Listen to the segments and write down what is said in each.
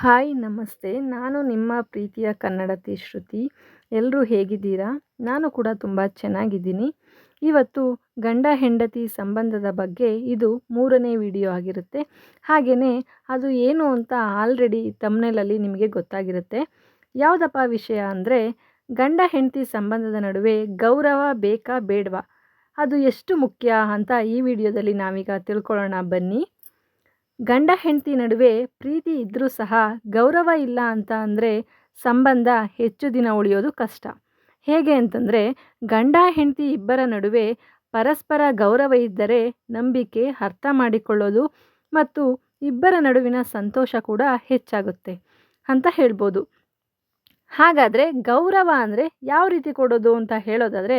Hi ನಮಸ್ತೆ. ನಾನು ನಿಮ್ಮ ಪ್ರೀತಿಯ ಕನ್ನಡತಿ ಶ್ರುತಿ. ಎಲ್ಲರೂ ಹೇಗಿದ್ದೀರಾ? ನಾನು ಕೂಡ ತುಂಬ ಚೆನ್ನಾಗಿದ್ದೀನಿ. ಇವತ್ತು ಗಂಡ ಹೆಂಡತಿ ಸಂಬಂಧದ ಬಗ್ಗೆ ಇದು 3ನೇ ವಿಡಿಯೋ ಆಗಿರುತ್ತೆ. ಹಾಗೆಯೇ ಅದು ಏನು ಅಂತ ಆಲ್ರೆಡಿ ತಮ್ನೇಲಲ್ಲಿ ನಿಮಗೆ ಗೊತ್ತಾಗಿರುತ್ತೆ. ಯಾವುದಪ್ಪ ವಿಷಯ ಅಂದರೆ, ಗಂಡ ಹೆಂಡತಿ ಸಂಬಂಧದ ನಡುವೆ ಗೌರವ ಬೇಕಾ ಬೇಡವಾ? ಅದು ಎಷ್ಟು ಮುಖ್ಯ ಅಂತ ಈ ವಿಡಿಯೋದಲ್ಲಿ ನಾವೀಗ ತಿಳ್ಕೊಳ್ಳೋಣ ಬನ್ನಿ. ಗಂಡ ಹೆಂಡತಿ ನಡುವೆ ಪ್ರೀತಿ ಇದ್ದರೂ ಸಹ ಗೌರವ ಇಲ್ಲ ಅಂತ ಅಂದರೆ ಸಂಬಂಧ ಹೆಚ್ಚು ದಿನ ಉಳಿಯೋದು ಕಷ್ಟ. ಹೇಗೆ ಅಂತಂದರೆ, ಗಂಡ ಹೆಂಡತಿ ಇಬ್ಬರ ನಡುವೆ ಪರಸ್ಪರ ಗೌರವ ಇದ್ದರೆ ನಂಬಿಕೆ, ಅರ್ಥ ಮಾಡಿಕೊಳ್ಳೋದು ಮತ್ತು ಇಬ್ಬರ ನಡುವಿನ ಸಂತೋಷ ಕೂಡ ಹೆಚ್ಚಾಗುತ್ತೆ ಅಂತ ಹೇಳ್ಬೋದು. ಹಾಗಾದರೆ ಗೌರವ ಅಂದರೆ ಯಾವ ರೀತಿ ಕೊಡೋದು ಅಂತ ಹೇಳೋದಾದರೆ,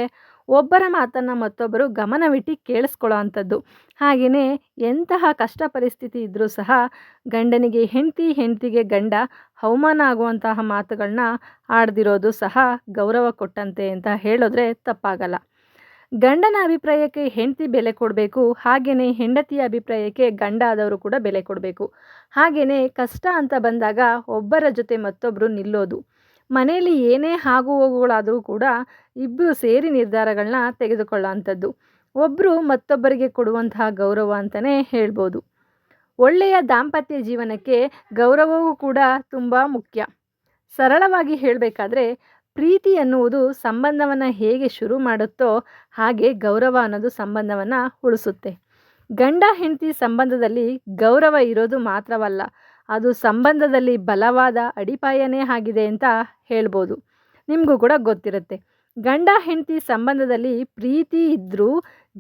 ಒಬ್ಬರ ಮಾತನ್ನು ಮತ್ತೊಬ್ಬರು ಗಮನವಿಟ್ಟು ಕೇಳಿಸ್ಕೊಳ್ಳೋ ಅಂಥದ್ದು. ಹಾಗೆಯೇ ಎಂತಹ ಕಷ್ಟ ಪರಿಸ್ಥಿತಿ ಇದ್ದರೂ ಸಹ ಗಂಡನಿಗೆ ಹೆಂಡತಿ, ಹೆಂಡತಿಗೆ ಗಂಡ ಅವಮಾನ ಆಗುವಂತಹ ಮಾತುಗಳನ್ನ ಆಡ್ದಿರೋದು ಸಹ ಗೌರವ ಕೊಟ್ಟಂತೆ ಅಂತ ಹೇಳಿದ್ರೆ ತಪ್ಪಾಗಲ್ಲ. ಗಂಡನ ಅಭಿಪ್ರಾಯಕ್ಕೆ ಹೆಂಡತಿ ಬೆಲೆ ಕೊಡಬೇಕು, ಹಾಗೆಯೇ ಹೆಂಡತಿಯ ಅಭಿಪ್ರಾಯಕ್ಕೆ ಗಂಡ ಆದವರು ಕೂಡ ಬೆಲೆ ಕೊಡಬೇಕು. ಹಾಗೆಯೇ ಕಷ್ಟ ಅಂತ ಬಂದಾಗ ಒಬ್ಬರ ಜೊತೆ ಮತ್ತೊಬ್ಬರು ನಿಲ್ಲೋದು. ಮನೆಯಲ್ಲಿ ಏನೇ ಆಗು ಹೋಗುಗಳಾದರೂ ಕೂಡ ಇಬ್ಬರು ಸೇರಿ ನಿರ್ಧಾರಗಳನ್ನ ತೆಗೆದುಕೊಳ್ಳೋ ಅಂಥದ್ದು ಒಬ್ಬರು ಮತ್ತೊಬ್ಬರಿಗೆ ಕೊಡುವಂತಹ ಗೌರವ ಅಂತಲೇ ಹೇಳ್ಬೋದು. ಒಳ್ಳೆಯ ದಾಂಪತ್ಯ ಜೀವನಕ್ಕೆ ಗೌರವವೂ ಕೂಡ ತುಂಬ ಮುಖ್ಯ. ಸರಳವಾಗಿ ಹೇಳಬೇಕಾದ್ರೆ, ಪ್ರೀತಿ ಎನ್ನುವುದು ಸಂಬಂಧವನ್ನು ಹೇಗೆ ಶುರು ಮಾಡುತ್ತೋ ಹಾಗೆ ಗೌರವ ಅನ್ನೋದು ಸಂಬಂಧವನ್ನು ಉಳಿಸುತ್ತೆ. ಗಂಡ ಹೆಂಡತಿ ಸಂಬಂಧದಲ್ಲಿ ಗೌರವ ಇರೋದು ಮಾತ್ರವಲ್ಲ, ಅದು ಸಂಬಂಧದಲ್ಲಿ ಬಲವಾದ ಅಡಿಪಾಯನೇ ಆಗಿದೆ ಅಂತ ಹೇಳ್ಬೋದು. ನಿಮಗೂ ಕೂಡ ಗೊತ್ತಿರುತ್ತೆ, ಗಂಡ ಹೆಂಡತಿ ಸಂಬಂಧದಲ್ಲಿ ಪ್ರೀತಿ ಇದ್ದರೂ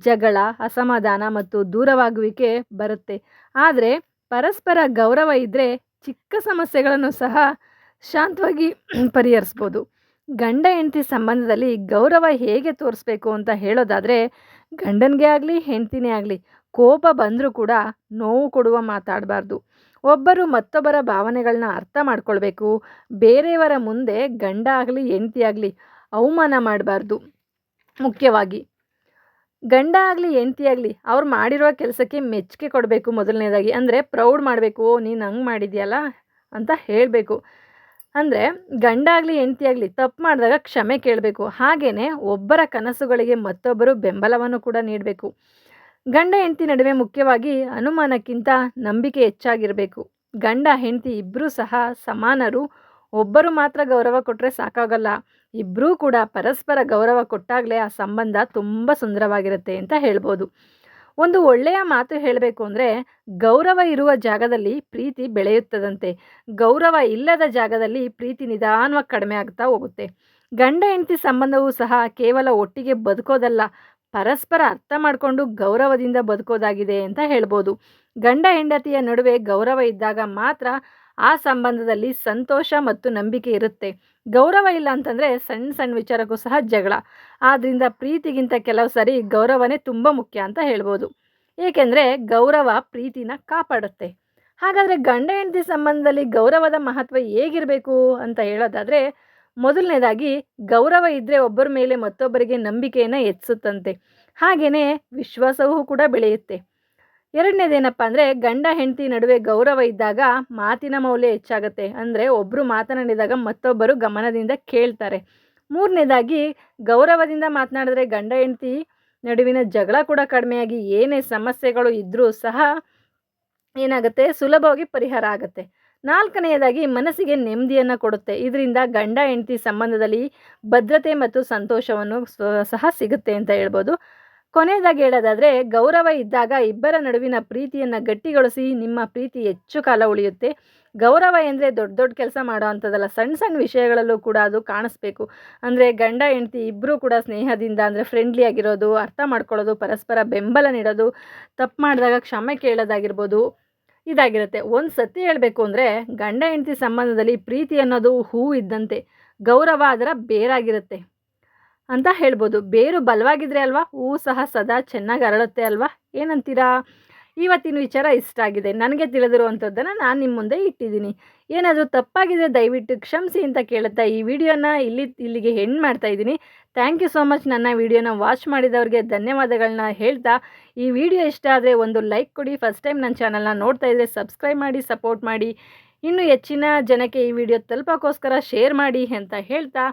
ಜಗಳ, ಅಸಮಾಧಾನ ಮತ್ತು ದೂರವಾಗುವಿಕೆ ಬರುತ್ತೆ. ಆದರೆ ಪರಸ್ಪರ ಗೌರವ ಇದ್ದರೆ ಚಿಕ್ಕ ಸಮಸ್ಯೆಗಳನ್ನು ಸಹ ಶಾಂತವಾಗಿ ಪರಿಹರಿಸ್ಬೋದು. ಗಂಡ ಹೆಂಡತಿ ಸಂಬಂಧದಲ್ಲಿ ಗೌರವ ಹೇಗೆ ತೋರಿಸ್ಬೇಕು ಅಂತ ಹೇಳೋದಾದರೆ, ಗಂಡನಿಗೆ ಆಗಲಿ ಹೆಂಡತಿನೇ ಆಗಲಿ ಕೋಪ ಬಂದರೂ ಕೂಡ ನೋವು ಕೊಡುವ ಮಾತಾಡಬಾರ್ದು. ಒಬ್ಬರು ಮತ್ತೊಬ್ಬರ ಭಾವನೆಗಳನ್ನ ಅರ್ಥ ಮಾಡ್ಕೊಳ್ಬೇಕು. ಬೇರೆಯವರ ಮುಂದೆ ಗಂಡ ಆಗಲಿ ಹೆಂಡತಿ ಆಗಲಿ ಅವಮಾನ ಮಾಡಬಾರ್ದು. ಮುಖ್ಯವಾಗಿ ಗಂಡ ಆಗಲಿ ಹೆಂಡತಿ ಆಗಲಿ ಅವ್ರು ಮಾಡಿರುವ ಕೆಲಸಕ್ಕೆ ಮೆಚ್ಚುಗೆ ಕೊಡಬೇಕು. ಮೊದಲನೇದಾಗಿ ಅಂದರೆ ಪ್ರೌಡ್ ಮಾಡಬೇಕು, ಓ ನೀನು ಹಂಗೆ ಮಾಡಿದ್ಯಲ್ಲ ಅಂತ ಹೇಳಬೇಕು. ಅಂದರೆ ಗಂಡ ಆಗಲಿ ಹೆಂಡತಿ ಆಗಲಿ ತಪ್ಪು ಮಾಡಿದಾಗ ಕ್ಷಮೆ ಕೇಳಬೇಕು. ಹಾಗೆಯೇ ಒಬ್ಬರ ಕನಸುಗಳಿಗೆ ಮತ್ತೊಬ್ಬರು ಬೆಂಬಲವನ್ನು ಕೂಡ ನೀಡಬೇಕು. ಗಂಡ ಹೆಂಡತಿ ನಡುವೆ ಮುಖ್ಯವಾಗಿ ಅನುಮಾನಕ್ಕಿಂತ ನಂಬಿಕೆ ಹೆಚ್ಚಾಗಿರಬೇಕು. ಗಂಡ ಹೆಂಡತಿ ಇಬ್ಬರೂ ಸಹ ಸಮಾನರು. ಒಬ್ಬರು ಮಾತ್ರ ಗೌರವ ಕೊಟ್ಟರೆ ಸಾಕಾಗಲ್ಲ, ಇಬ್ಬರೂ ಕೂಡ ಪರಸ್ಪರ ಗೌರವ ಕೊಟ್ಟಾಗಲೇ ಆ ಸಂಬಂಧ ತುಂಬ ಸುಂದರವಾಗಿರುತ್ತೆ ಅಂತ ಹೇಳ್ಬೋದು. ಒಂದು ಒಳ್ಳೆಯ ಮಾತು ಹೇಳಬೇಕು ಅಂದರೆ, ಗೌರವ ಇರುವ ಜಾಗದಲ್ಲಿ ಪ್ರೀತಿ ಬೆಳೆಯುತ್ತದಂತೆ, ಗೌರವ ಇಲ್ಲದ ಜಾಗದಲ್ಲಿ ಪ್ರೀತಿ ನಿಧಾನವಾಗಿ ಕಡಿಮೆ ಆಗ್ತಾ ಹೋಗುತ್ತೆ. ಗಂಡ ಹೆಂಡತಿ ಸಂಬಂಧವೂ ಸಹ ಕೇವಲ ಒಟ್ಟಿಗೆ ಬದುಕೋದಲ್ಲ, ಪರಸ್ಪರ ಅರ್ಥ ಮಾಡಿಕೊಂಡು ಗೌರವದಿಂದ ಬದುಕೋದಾಗಿದೆ ಅಂತ ಹೇಳ್ಬೋದು. ಗಂಡ ಹೆಂಡತಿಯ ನಡುವೆ ಗೌರವ ಇದ್ದಾಗ ಮಾತ್ರ ಆ ಸಂಬಂಧದಲ್ಲಿ ಸಂತೋಷ ಮತ್ತು ನಂಬಿಕೆ ಇರುತ್ತೆ. ಗೌರವ ಇಲ್ಲ ಅಂತಂದರೆ ಸಣ್ಣ ಸಣ್ಣ ವಿಚಾರಕ್ಕೂ ಸಹ ಜಗಳ. ಆದ್ದರಿಂದ ಪ್ರೀತಿಗಿಂತ ಕೆಲವು ಸರಿ ಗೌರವನೇ ತುಂಬ ಮುಖ್ಯ ಅಂತ ಹೇಳ್ಬೋದು. ಏಕೆಂದರೆ ಗೌರವ ಪ್ರೀತಿನ ಕಾಪಾಡುತ್ತೆ. ಹಾಗಾದರೆ ಗಂಡ ಹೆಂಡತಿ ಸಂಬಂಧದಲ್ಲಿ ಗೌರವದ ಮಹತ್ವ ಹೇಗಿರಬೇಕು ಅಂತ ಹೇಳೋದಾದರೆ, ಮೊದಲನೇದಾಗಿ ಗೌರವ ಇದ್ದರೆ ಒಬ್ಬರ ಮೇಲೆ ಮತ್ತೊಬ್ಬರಿಗೆ ನಂಬಿಕೆಯನ್ನು ಹೆಚ್ಚಿಸುತ್ತಂತೆ. ಹಾಗೆಯೇ ವಿಶ್ವಾಸವೂ ಕೂಡ ಬೆಳೆಯುತ್ತೆ. ಎರಡನೇದೇನಪ್ಪ ಅಂದರೆ, ಗಂಡ ಹೆಂಡತಿ ನಡುವೆ ಗೌರವ ಇದ್ದಾಗ ಮಾತಿನ ಮೌಲ್ಯ ಹೆಚ್ಚಾಗುತ್ತೆ. ಅಂದರೆ ಒಬ್ಬರು ಮಾತನಾಡಿದಾಗ ಮತ್ತೊಬ್ಬರು ಗಮನದಿಂದ ಕೇಳ್ತಾರೆ. ಮೂರನೇದಾಗಿ ಗೌರವದಿಂದ ಮಾತನಾಡಿದ್ರೆ ಗಂಡ ಹೆಂಡತಿ ನಡುವಿನ ಜಗಳ ಕೂಡ ಕಡಿಮೆಯಾಗಿ ಏನೇ ಸಮಸ್ಯೆಗಳು ಇದ್ದರೂ ಸಹ ಏನಾಗುತ್ತೆ, ಸುಲಭವಾಗಿ ಪರಿಹಾರ ಆಗುತ್ತೆ. ನಾಲ್ಕನೆಯದಾಗಿ ಮನಸ್ಸಿಗೆ ನೆಮ್ಮದಿಯನ್ನು ಕೊಡುತ್ತೆ. ಇದರಿಂದ ಗಂಡ ಹೆಂಡತಿ ಸಂಬಂಧದಲ್ಲಿ ಭದ್ರತೆ ಮತ್ತು ಸಂತೋಷವನ್ನು ಸಹ ಸಿಗುತ್ತೆ ಅಂತ ಹೇಳ್ಬೋದು. ಕೊನೆಯದಾಗಿ ಹೇಳೋದಾದರೆ, ಗೌರವ ಇದ್ದಾಗ ಇಬ್ಬರ ನಡುವಿನ ಪ್ರೀತಿಯನ್ನು ಗಟ್ಟಿಗೊಳಿಸಿ ನಿಮ್ಮ ಪ್ರೀತಿ ಹೆಚ್ಚು ಕಾಲ ಉಳಿಯುತ್ತೆ. ಗೌರವ ಎಂದರೆ ದೊಡ್ಡ ದೊಡ್ಡ ಕೆಲಸ ಮಾಡೋ ಅಂಥದ್ದಲ್ಲ, ಸಣ್ಣ ಸಣ್ಣ ವಿಷಯಗಳಲ್ಲೂ ಕೂಡ ಅದು ಕಾಣಿಸ್ಬೇಕು. ಅಂದರೆ ಗಂಡ ಹೆಂಡತಿ ಇಬ್ಬರೂ ಕೂಡ ಸ್ನೇಹದಿಂದ, ಅಂದರೆ ಫ್ರೆಂಡ್ಲಿ ಆಗಿರೋದು, ಅರ್ಥ ಮಾಡ್ಕೊಳ್ಳೋದು, ಪರಸ್ಪರ ಬೆಂಬಲ ನೀಡೋದು, ತಪ್ಪು ಮಾಡಿದಾಗ ಕ್ಷಮೆ ಕೇಳೋದಾಗಿರ್ಬೋದು, ಇದಾಗಿರುತ್ತೆ. ಒಂದು ಸತಿ ಹೇಳಬೇಕು ಅಂದರೆ, ಗಂಡ ಹೆಂಡತಿ ಸಂಬಂಧದಲ್ಲಿ ಪ್ರೀತಿ ಅನ್ನೋದು ಹೂವು ಇದ್ದಂತೆ, ಗೌರವ ಅದರ ಬೇರಾಗಿರುತ್ತೆ ಅಂತ ಹೇಳ್ಬೋದು. ಬೇರು ಬಲವಾಗಿದ್ರೆ ಅಲ್ವಾ ಹೂವು ಸಹ ಸದಾ ಚೆನ್ನಾಗಿ ಅರಳುತ್ತೆ ಅಲ್ವಾ, ಏನಂತೀರಾ? ಇವತ್ತಿನ ವಿಚಾರ ಇಷ್ಟ ಆಗಿದೆ, ನನಗೆ ತಿಳಿದಿರುವಂಥದ್ದನ್ನು ನಾನು ನಿಮ್ಮ ಮುಂದೆ ಇಟ್ಟಿದ್ದೀನಿ. ಏನಾದರೂ ತಪ್ಪಾಗಿದೆ ದಯವಿಟ್ಟು ಕ್ಷಮಿಸಿ ಅಂತ ಕೇಳುತ್ತಾ ಈ ವಿಡಿಯೋನ ಇಲ್ಲಿಗೆ ಎಂಡ್ ಮಾಡ್ತಾ ಇದ್ದೀನಿ. Thank you so much. ನನ್ನ ವಿಡಿಯೋನ ವಾಚ್ ಮಾಡಿದವ್ರಿಗೆ ಧನ್ಯವಾದಗಳನ್ನ ಹೇಳ್ತಾ, ಈ ವಿಡಿಯೋ ಇಷ್ಟ ಆದರೆ ಒಂದು ಲೈಕ್ ಕೊಡಿ. ಫಸ್ಟ್ ಟೈಮ್ ನನ್ನ ಚಾನಲ್ನ ನೋಡ್ತಾ ಇದ್ದರೆ ಸಬ್ಸ್ಕ್ರೈಬ್ ಮಾಡಿ, ಸಪೋರ್ಟ್ ಮಾಡಿ. ಇನ್ನೂ ಹೆಚ್ಚಿನ ಜನಕ್ಕೆ ಈ ವಿಡಿಯೋ ತಲುಪೋಕ್ಕೋಸ್ಕರ ಶೇರ್ ಮಾಡಿ ಅಂತ ಹೇಳ್ತಾ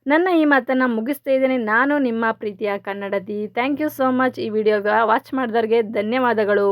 ನನ್ನ ಈ ಮಾತನ್ನು ಮುಗಿಸ್ತಾ ಇದ್ದೇನೆ. ನಾನು ನಿಮ್ಮ ಪ್ರೀತಿಯ ಕನ್ನಡತಿ. Thank you so much. ಈ ವಿಡಿಯೋ ವಾಚ್ ಮಾಡಿದವ್ರಿಗೆ ಧನ್ಯವಾದಗಳು.